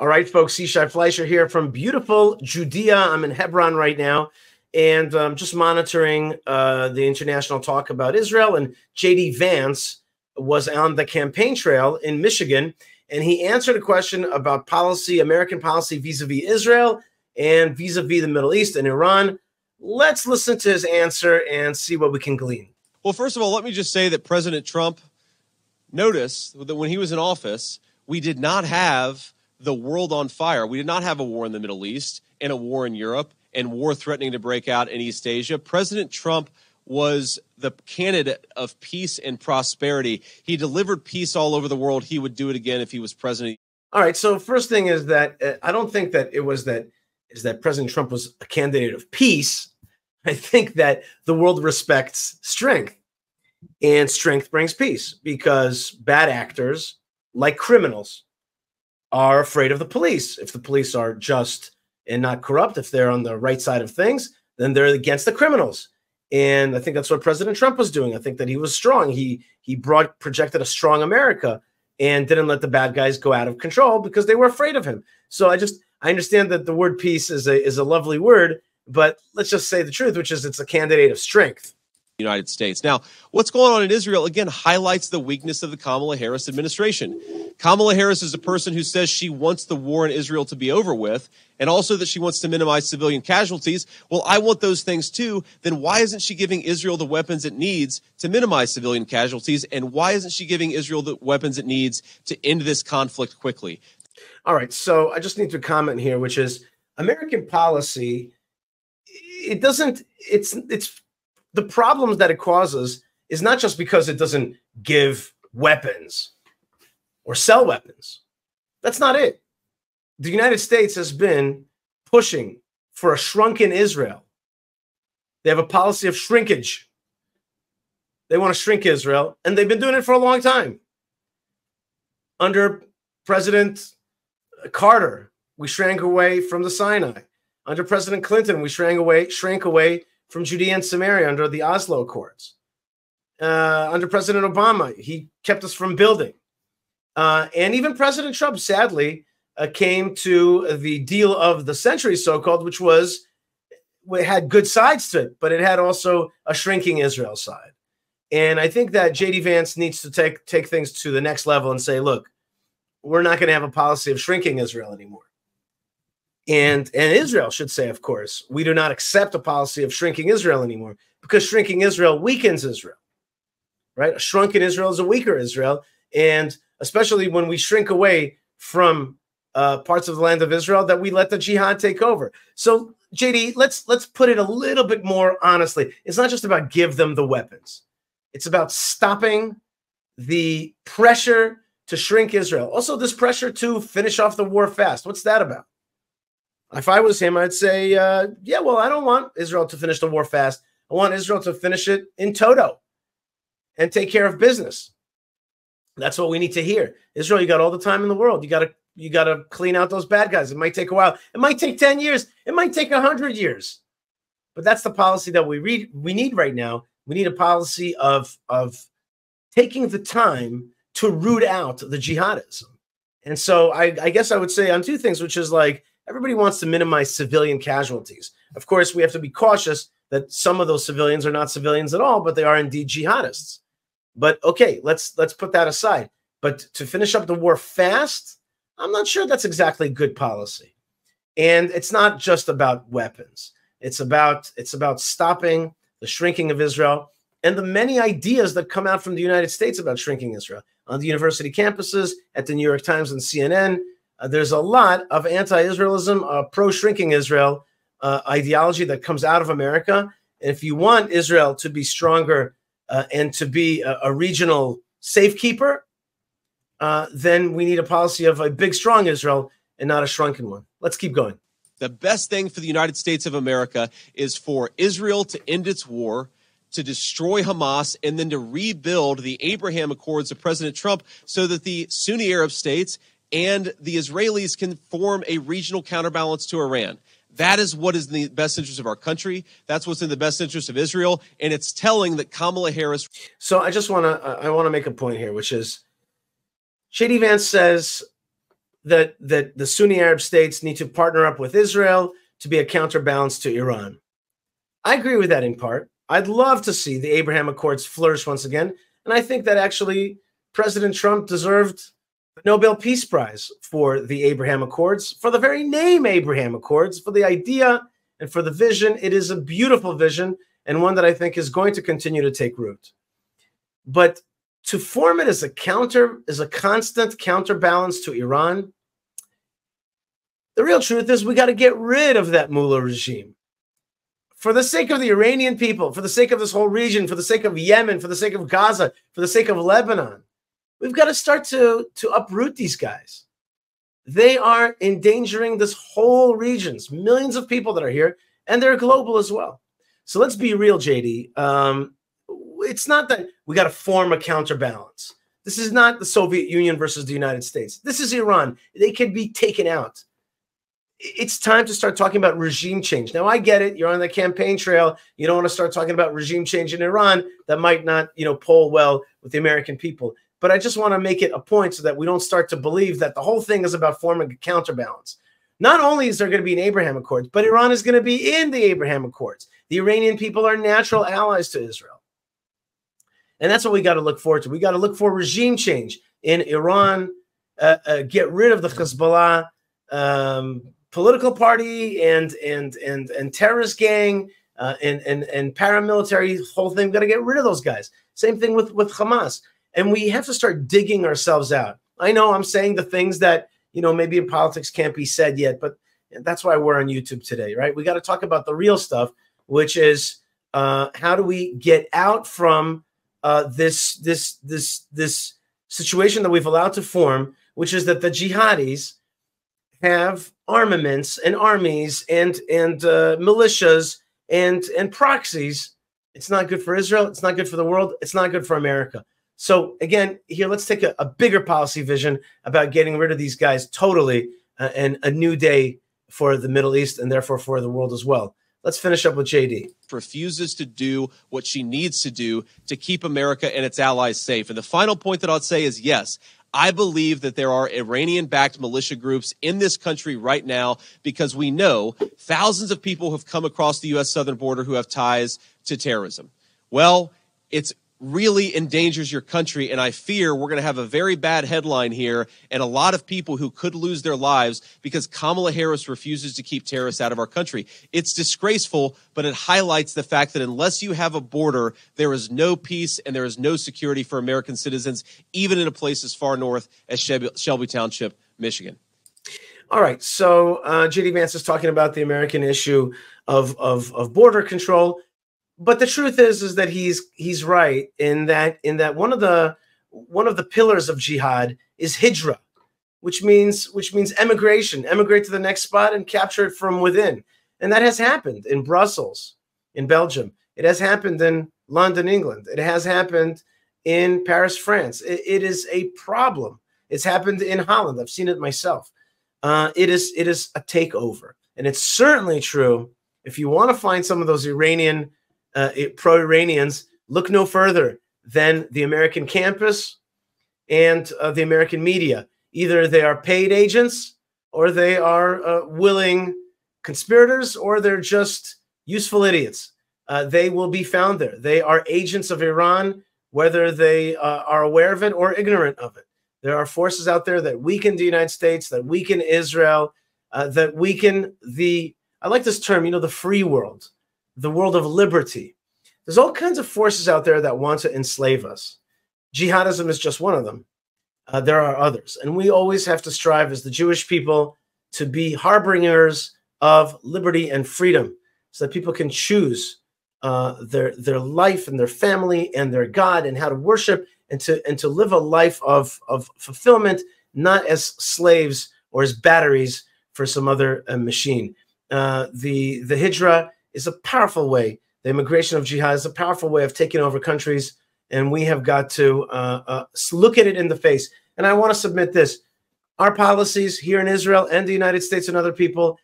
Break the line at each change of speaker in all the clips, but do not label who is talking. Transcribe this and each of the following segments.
All right, folks, Yishai Fleisher here from beautiful Judea. I'm in Hebron right now, and just monitoring the international talk about Israel. And JD Vance was on the campaign trail in Michigan, and he answered a question about policy, American policy vis-a-vis Israel and vis-a-vis the Middle East and Iran. Let's listen to his answer and see what we can glean.
Well, first of all, let me just say that President Trump noticed that when he was in office, we did not have the world on fire. We did not have a war in the Middle East and a war in Europe and war threatening to break out in East Asia. President Trump was the candidate of peace and prosperity. He delivered peace all over the world. He would do it again if he was president.
All right. So first thing is that I don't think that it was that President Trump was a candidate of peace. I think that the world respects strength, and strength brings peace because bad actors, like criminals, are afraid of the police. If the police are just and not corrupt, if they're on the right side of things, then they're against the criminals. And I think that's what President Trump was doing. I think that he was strong. He projected a strong America and didn't let the bad guys go out of control because they were afraid of him. So I understand that the word peace is a lovely word, but let's just say the truth, which is it's a candidate of strength.
United States. Now, what's going on in Israel, again, highlights the weakness of the Kamala Harris administration. Kamala Harris is a person who says she wants the war in Israel to be over with, and also that she wants to minimize civilian casualties. Well, I want those things too. Then why isn't she giving Israel the weapons it needs to minimize civilian casualties? And why isn't she giving Israel the weapons it needs to end this conflict quickly?
All right. So I just need to comment here, which is American policy. It's the problems that it causes is not just because it doesn't give weapons or sell weapons. That's not it. The United States has been pushing for a shrunken Israel. They have a policy of shrinkage. They want to shrink Israel, and they've been doing it for a long time. Under President Carter, we shrank away from the Sinai. Under President Clinton, we shrank away from Judea and Samaria under the Oslo Accords. Under President Obama, he kept us from building. And even President Trump, sadly, came to the deal of the century, so-called, which had good sides to it, but it had also a shrinking Israel side. And I think that JD Vance needs to take things to the next level and say, look, we're not going to have a policy of shrinking Israel anymore. And Israel should say, of course, we do not accept a policy of shrinking Israel anymore because shrinking Israel weakens Israel, right? A shrunken Israel is a weaker Israel. And especially when we shrink away from parts of the land of Israel, that we let the jihad take over. So, JD, let's put it a little bit more honestly. It's not just about give them the weapons. It's about stopping the pressure to shrink Israel. Also, this pressure to finish off the war fast. What's that about? If I was him, I'd say, yeah, well, I don't want Israel to finish the war fast. I want Israel to finish it in toto and take care of business. That's what we need to hear. Israel, you got all the time in the world. You got to clean out those bad guys. It might take a while. It might take 10 years. It might take 100 years. But that's the policy that we need right now. We need a policy of taking the time to root out the jihadism. And so I guess I would say on two things, which is like, everybody wants to minimize civilian casualties. Of course, we have to be cautious that some of those civilians are not civilians at all, but they are indeed jihadists. But okay, let's put that aside. But to finish up the war fast, I'm not sure that's exactly good policy. And it's not just about weapons. It's about stopping the shrinking of Israel and the many ideas that come out from the United States about shrinking Israel on the university campuses, at the New York Times and CNN. There's a lot of anti-Israelism, pro-shrinking Israel ideology that comes out of America. And if you want Israel to be stronger and to be a regional safekeeper, then we need a policy of a big, strong Israel and not a shrunken one. Let's keep going.
The best thing for the United States of America is for Israel to end its war, to destroy Hamas, and then to rebuild the Abraham Accords of President Trump so that the Sunni Arab states and the Israelis can form a regional counterbalance to Iran. That is what is in the best interest of our country. That's what's in the best interest of Israel. And it's telling that Kamala Harris.
So I want to make a point here, which is JD Vance says that the Sunni Arab states need to partner up with Israel to be a counterbalance to Iran. I agree with that in part. I'd love to see the Abraham Accords flourish once again. And I think that actually President Trump deserved the Nobel Peace Prize for the Abraham Accords, for the very name Abraham Accords, for the idea and for the vision. It is a beautiful vision and one that I think is going to continue to take root. But to form it as a constant counterbalance to Iran, the real truth is we got to get rid of that mullah regime. For the sake of the Iranian people, for the sake of this whole region, for the sake of Yemen, for the sake of Gaza, for the sake of Lebanon, we've got to start to uproot these guys. They are endangering this whole regions, millions of people that are here, and they're global as well. So let's be real, JD. It's not that we got to form a counterbalance. This is not the Soviet Union versus the United States. This is Iran. They can be taken out. It's time to start talking about regime change. Now, I get it. You're on the campaign trail. You don't want to start talking about regime change in Iran. That might not, poll well with the American people. But I just want to make it a point so that we don't start to believe that the whole thing is about forming a counterbalance. Not only is there going to be an Abraham Accords, but Iran is going to be in the Abraham Accords. The Iranian people are natural allies to Israel. And that's what we got to look forward to. We got to look for regime change in Iran, get rid of the Hezbollah political party and terrorist gang and paramilitary whole thing. We've got to get rid of those guys. Same thing with Hamas. And we have to start digging ourselves out. I know I'm saying the things that, maybe in politics can't be said yet, but that's why we're on YouTube today, right? We got to talk about the real stuff, which is how do we get out from this situation that we've allowed to form, which is that the jihadis have armaments and armies and militias and proxies. It's not good for Israel. It's not good for the world. It's not good for America. So again, here, let's take a bigger policy vision about getting rid of these guys totally and a new day for the Middle East and therefore for the world as well. Let's finish up with JD.
Refuses to do what she needs to do to keep America and its allies safe. And the final point that I'll say is, yes, I believe that there are Iranian-backed militia groups in this country right now because we know thousands of people have come across the U.S. southern border who have ties to terrorism. Well, it's really endangers your country, and I fear we're going to have a very bad headline here and a lot of people who could lose their lives because Kamala Harris refuses to keep terrorists out of our country. It's disgraceful, but it highlights the fact that unless you have a border, there is no peace and there is no security for American citizens, even in a place as far north as Shelby Township, Michigan.
All right, so JD Vance is talking about the American issue of border control. But the truth is that he's right in that one of the pillars of jihad is hijra, which means emigration, emigrate to the next spot and capture it from within. And that has happened in Brussels, in Belgium. It has happened in London, England. It has happened in Paris, France. It is a problem. It's happened in Holland. I've seen it myself. It is a takeover. And it's certainly true if you want to find some of those Iranian pro-Iranians, look no further than the American campus and the American media. Either they are paid agents or they are willing conspirators or they're just useful idiots. They will be found there. They are agents of Iran, whether they are aware of it or ignorant of it. There are forces out there that weaken the United States, that weaken Israel, that weaken I like this term, the free world. The world of liberty. There's all kinds of forces out there that want to enslave us. Jihadism is just one of them. There are others. And we always have to strive as the Jewish people to be harbingers of liberty and freedom so that people can choose their life and their family and their God and how to worship and to live a life of fulfillment, not as slaves or as batteries for some other machine. The hijra is a powerful way. The immigration of jihad is a powerful way of taking over countries, and we have got to look at it in the face. And I want to submit this. Our policies here in Israel and the United States and other people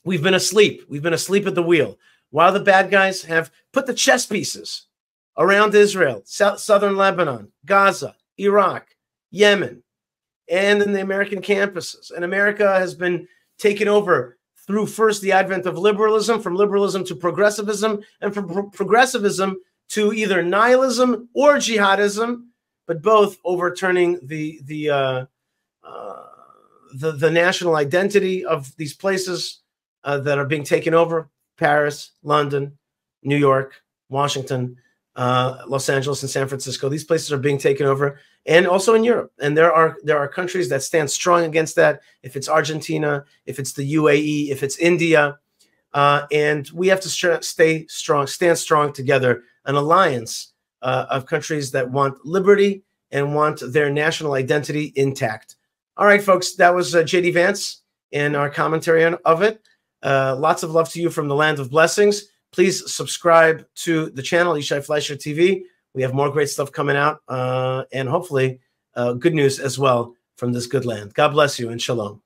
we've been asleep. We've been asleep at the wheel. While the bad guys have put the chess pieces around Israel, southern Lebanon, Gaza, Iraq, Yemen, and in the American campuses. And America has been taken over through first the advent of liberalism, from liberalism to progressivism, and from progressivism to either nihilism or jihadism, but both overturning the national identity of these places that are being taken over: Paris, London, New York, Washington, Los Angeles, and San Francisco. These places are being taken over, and also in Europe. And there are countries that stand strong against that. If it's Argentina, if it's the UAE, if it's India, and we have to stand strong together. An alliance of countries that want liberty and want their national identity intact. All right, folks, that was JD Vance in our commentary of it. Lots of love to you from the land of blessings. Please subscribe to the channel, Yishai Fleisher TV. We have more great stuff coming out, and hopefully good news as well from this good land. God bless you and shalom.